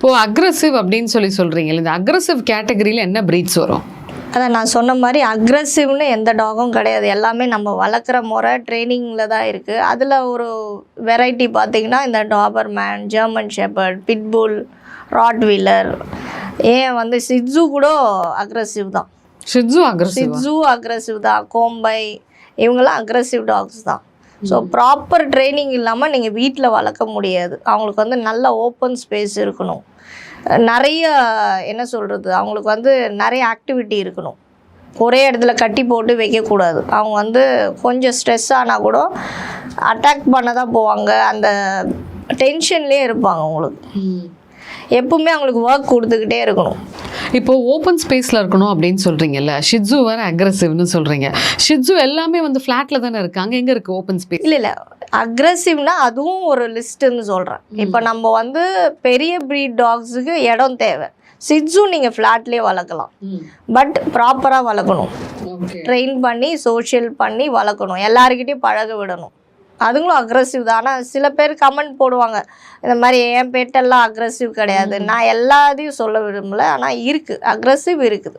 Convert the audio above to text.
இப்போது அக்ரெசிவ் அப்படின்னு சொல்கிறீங்க, இந்த அக்ரெசிவ் கேட்டகரியில் என்ன ப்ரீட்ஸ் வரும்? அதான் நான் சொன்ன மாதிரி அக்ரெசிவ்னு எந்த டாகும் கிடையாது. எல்லாமே நம்ம வளர்க்குற முறை ட்ரைனிங்கில் தான் இருக்குது. அதில் ஒரு வெரைட்டி பார்த்திங்கன்னா இந்த Doberman, German shepherd, pitbull, Rottweiler, ஏன் வந்து சிட்ஸு கூட அக்ரெசிவ் தான். சிட்ஸு அக்ரெசிவ் தான். கோம்பை இவங்கெல்லாம் அக்ரெசிவ் டாக்ஸ் தான். ஸோ ப்ராப்பர் ட்ரைனிங் இல்லாமல் நீங்கள் வீட்டில் வளர்க்க முடியாது. அவங்களுக்கு வந்து நல்ல ஓப்பன் ஸ்பேஸ் இருக்கணும், நிறைய என்ன சொல்கிறது, அவங்களுக்கு வந்து நிறைய ஆக்டிவிட்டி இருக்கணும். ஒரே இடத்துல கட்டி போட்டு வைக்கக்கூடாது. அவங்க வந்து கொஞ்சம் ஸ்ட்ரெஸ் ஆனால் கூட அட்டாக் பண்ண தான் போவாங்க. அந்த டென்ஷன்லேயே இருப்பாங்க. அவங்களுக்கு எப்பவுமே அவங்களுக்கு ஒர்க் கொடுத்துக்கிட்டே இருக்கணும். இப்போது ஓப்பன் ஸ்பேஸில் இருக்கணும் அப்படின்னு சொல்கிறீங்கல்ல, ஷிட்ஸு வேறு அக்ரெசிவ்னு சொல்கிறீங்க. ஷிட்ஸு எல்லாமே வந்து ஃப்ளாட்டில் தானே இருக்குது, அங்கே எங்கே இருக்குது ஓப்பன் ஸ்பேஸ்? இல்லை அக்ரெசிவ்னா அதுவும் ஒரு லிஸ்ட்டுன்னு சொல்கிறேன். இப்போ நம்ம வந்து பெரிய ப்ரீட் டாக்ஸுக்கு இடம் தேவை. சிட்ஸும் நீங்கள் ஃப்ளாட்லேயே வளர்க்கலாம், பட் ப்ராப்பராக வளர்க்கணும். ட்ரெயின் பண்ணி சோஷியல் பண்ணி வளர்க்கணும், எல்லாருக்கிட்டையும் பழக விடணும். அதுங்களும் அக்ரெசிவ் தான். ஆனால் சில பேர் கமெண்ட் போடுவாங்க, இந்த மாதிரி என் பெட்டெல்லாம் அக்ரெசிவ் கிடையாது. நான் எல்லாத்தையும் சொல்ல விரும்பலை, ஆனால் இருக்குது, அக்ரெசிவ் இருக்குது.